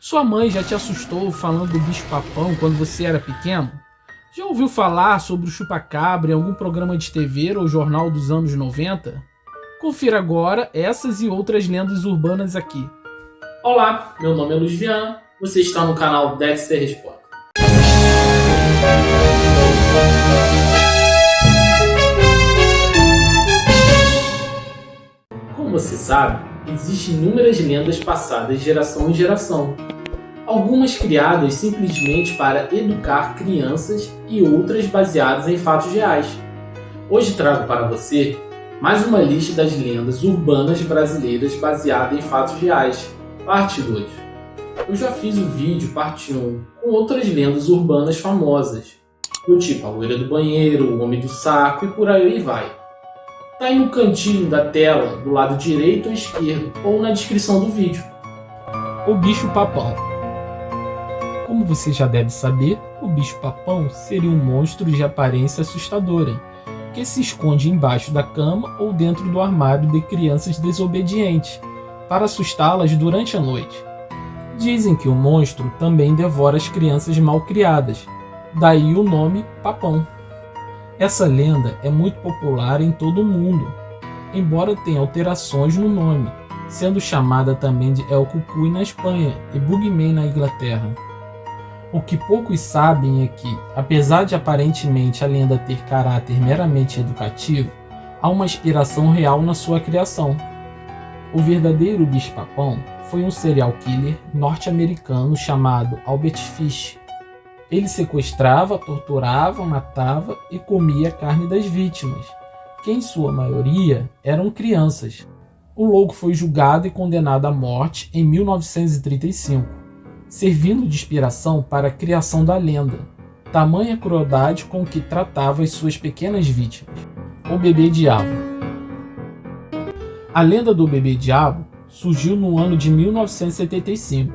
Sua mãe já te assustou falando do bicho-papão quando você era pequeno? Já ouviu falar sobre o chupa-cabra em algum programa de TV ou jornal dos anos 90? Confira agora essas e outras lendas urbanas aqui. Olá, meu nome é Luiz Vian, você está no canal Dexter Responde. Como você sabe, existem inúmeras lendas passadas de geração em geração. Algumas criadas simplesmente para educar crianças e outras baseadas em fatos reais. Hoje trago para você mais uma lista das lendas urbanas brasileiras baseada em fatos reais, parte 2. Eu já fiz o vídeo parte 1 com outras lendas urbanas famosas, do tipo a loira do banheiro, o homem do saco e por aí vai. Tá aí no cantinho da tela, do lado direito ou esquerdo, ou na descrição do vídeo. O bicho-papão. Como você já deve saber, o bicho-papão seria um monstro de aparência assustadora, que se esconde embaixo da cama ou dentro do armário de crianças desobedientes, para assustá-las durante a noite. Dizem que o monstro também devora as crianças mal-criadas, daí o nome papão. Essa lenda é muito popular em todo o mundo, embora tenha alterações no nome, sendo chamada também de El Cucuy na Espanha e Bugman na Inglaterra. O que poucos sabem é que, apesar de aparentemente a lenda ter caráter meramente educativo, há uma inspiração real na sua criação. O verdadeiro bicho-papão foi um serial killer norte-americano chamado Albert Fish. Ele sequestrava, torturava, matava e comia a carne das vítimas, que em sua maioria eram crianças. O louco foi julgado e condenado à morte em 1935, servindo de inspiração para a criação da lenda, tamanha crueldade com que tratava as suas pequenas vítimas. O bebê-diabo. A lenda do bebê-diabo surgiu no ano de 1975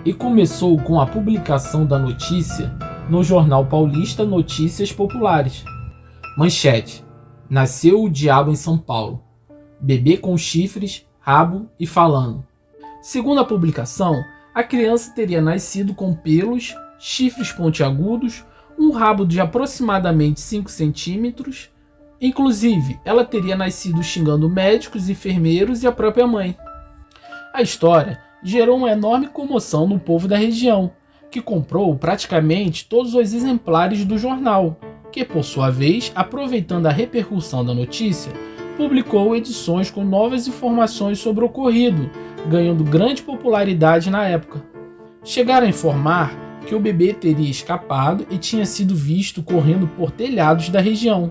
e começou com a publicação da notícia no jornal paulista Notícias Populares. Manchete: nasceu o diabo em São Paulo. Bebê com chifres, rabo e falando. Segundo a publicação, a criança teria nascido com pelos, chifres pontiagudos, um rabo de aproximadamente 5 centímetros. Inclusive, ela teria nascido xingando médicos, enfermeiros e a própria mãe. A história gerou uma enorme comoção no povo da região, que comprou praticamente todos os exemplares do jornal, que, por sua vez, aproveitando a repercussão da notícia, publicou edições com novas informações sobre o ocorrido, ganhando grande popularidade na época. Chegaram a informar que o bebê teria escapado e tinha sido visto correndo por telhados da região,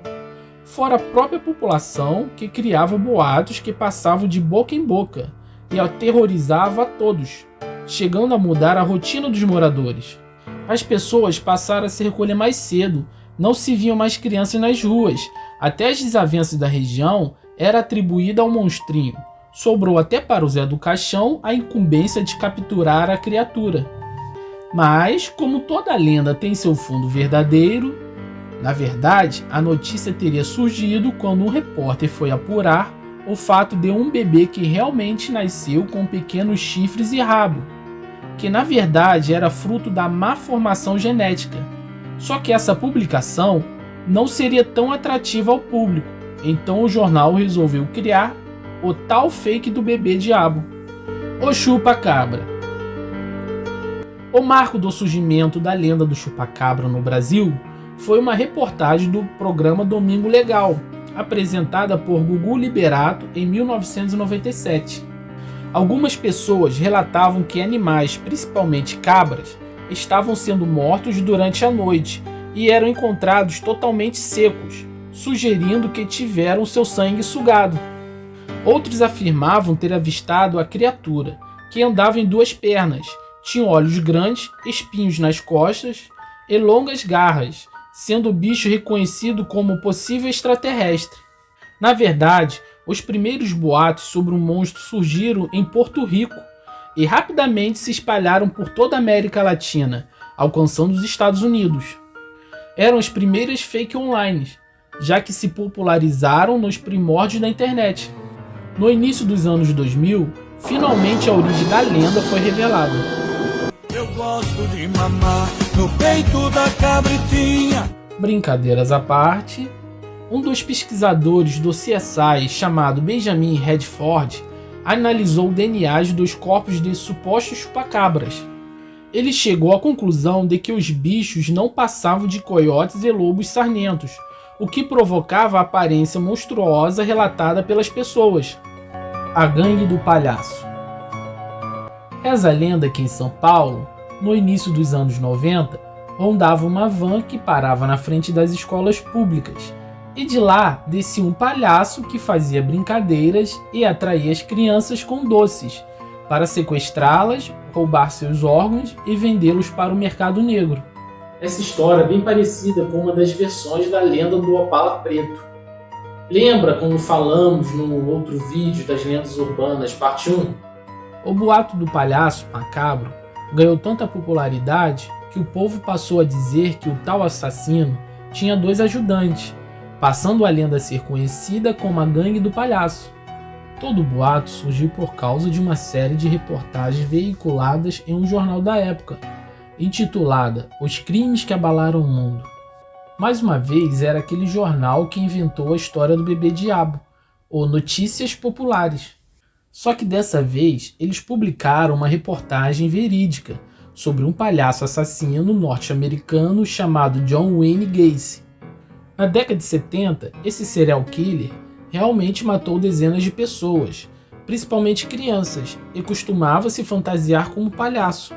fora a própria população que criava boatos que passavam de boca em boca e aterrorizava a todos, chegando a mudar a rotina dos moradores. As pessoas passaram a se recolher mais cedo, não se viam mais crianças nas ruas, até as desavenças da região era atribuída ao monstrinho. Sobrou até para o Zé do Caixão a incumbência de capturar a criatura. Mas, como toda lenda tem seu fundo verdadeiro, na verdade, a notícia teria surgido quando um repórter foi apurar o fato de um bebê que realmente nasceu com pequenos chifres e rabo, que na verdade era fruto da má formação genética. Só que essa publicação não seria tão atrativa ao público, então o jornal resolveu criar o tal fake do bebê-diabo, o chupa-cabra. O marco do surgimento da lenda do chupa-cabra no Brasil foi uma reportagem do programa Domingo Legal, apresentada por Gugu Liberato em 1997. Algumas pessoas relatavam que animais, principalmente cabras, estavam sendo mortos durante a noite e eram encontrados totalmente secos, sugerindo que tiveram seu sangue sugado. Outros afirmavam ter avistado a criatura, que andava em 2 pernas, tinha olhos grandes, espinhos nas costas e longas garras, sendo o bicho reconhecido como possível extraterrestre. Na verdade, os primeiros boatos sobre o monstro surgiram em Porto Rico e rapidamente se espalharam por toda a América Latina, alcançando os Estados Unidos. Eram as primeiras fake online, já que se popularizaram nos primórdios da internet. No início dos anos 2000, finalmente a origem da lenda foi revelada. Eu gosto de mamar no peito da cabritinha. Brincadeiras à parte, um dos pesquisadores do CSI, chamado Benjamin Redford, analisou DNAs dos corpos de supostos chupacabras. Ele chegou à conclusão de que os bichos não passavam de coiotes e lobos sarmentos, o que provocava a aparência monstruosa relatada pelas pessoas. A Gangue do Palhaço. Reza a lenda que em São Paulo, no início dos anos 90, rondava uma van que parava na frente das escolas públicas, e de lá descia um palhaço que fazia brincadeiras e atraía as crianças com doces, para sequestrá-las, roubar seus órgãos e vendê-los para o mercado negro. Essa história é bem parecida com uma das versões da lenda do Opala Preto. Lembra como falamos no outro vídeo das lendas urbanas, parte 1? O boato do palhaço macabro ganhou tanta popularidade que o povo passou a dizer que o tal assassino tinha 2 ajudantes, passando a lenda a ser conhecida como a Gangue do Palhaço. Todo o boato surgiu por causa de uma série de reportagens veiculadas em um jornal da época, intitulada Os Crimes que Abalaram o Mundo. Mais uma vez, era aquele jornal que inventou a história do bebê diabo, ou Notícias Populares. Só que dessa vez, eles publicaram uma reportagem verídica sobre um palhaço assassino norte-americano chamado John Wayne Gacy. Na década de 70, esse serial killer realmente matou dezenas de pessoas, principalmente crianças, e costumava se fantasiar como palhaço.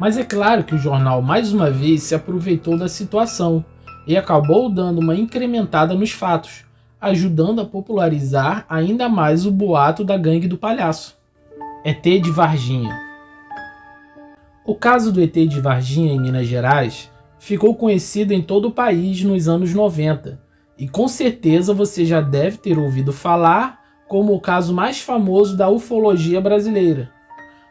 Mas é claro que o jornal mais uma vez se aproveitou da situação e acabou dando uma incrementada nos fatos, ajudando a popularizar ainda mais o boato da Gangue do Palhaço. ET de Varginha. O caso do ET de Varginha em Minas Gerais ficou conhecido em todo o país nos anos 90, e com certeza você já deve ter ouvido falar como o caso mais famoso da ufologia brasileira.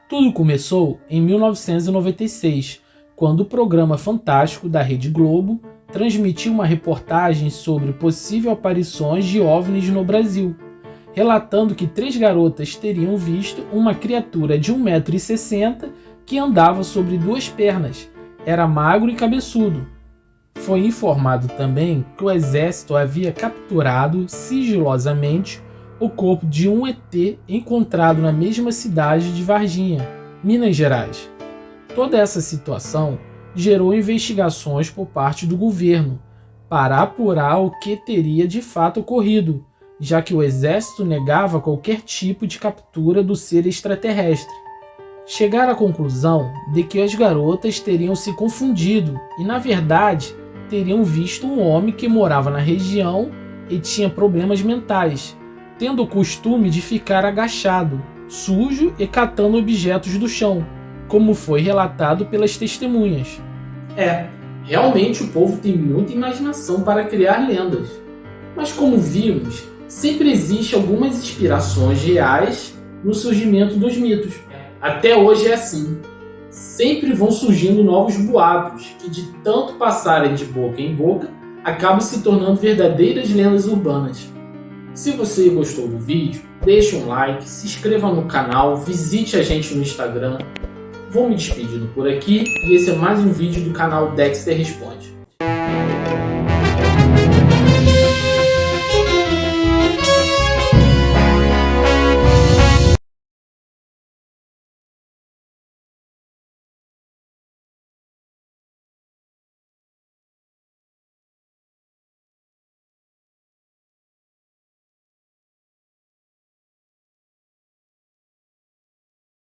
Tudo começou em 1996, quando o programa Fantástico da Rede Globo transmitiu uma reportagem sobre possíveis aparições de OVNIs no Brasil, relatando que 3 garotas teriam visto uma criatura de 1,60 m que andava sobre 2 pernas, era magro e cabeçudo. Foi informado também que o exército havia capturado sigilosamente o corpo de um ET encontrado na mesma cidade de Varginha, Minas Gerais. Toda essa situação gerou investigações por parte do governo para apurar o que teria de fato ocorrido, já que o exército negava qualquer tipo de captura do ser extraterrestre. Chegaram à conclusão de que as garotas teriam se confundido e, na verdade, teriam visto um homem que morava na região e tinha problemas mentais, tendo o costume de ficar agachado, sujo e catando objetos do chão, como foi relatado pelas testemunhas. Realmente o povo tem muita imaginação para criar lendas. Mas como vimos, sempre existe algumas inspirações reais no surgimento dos mitos. Até hoje é assim. Sempre vão surgindo novos boatos que, de tanto passarem de boca em boca, acabam se tornando verdadeiras lendas urbanas. Se você gostou do vídeo, deixe um like, se inscreva no canal, visite a gente no Instagram. Vou me despedindo por aqui e esse é mais um vídeo do canal Dexter Responde.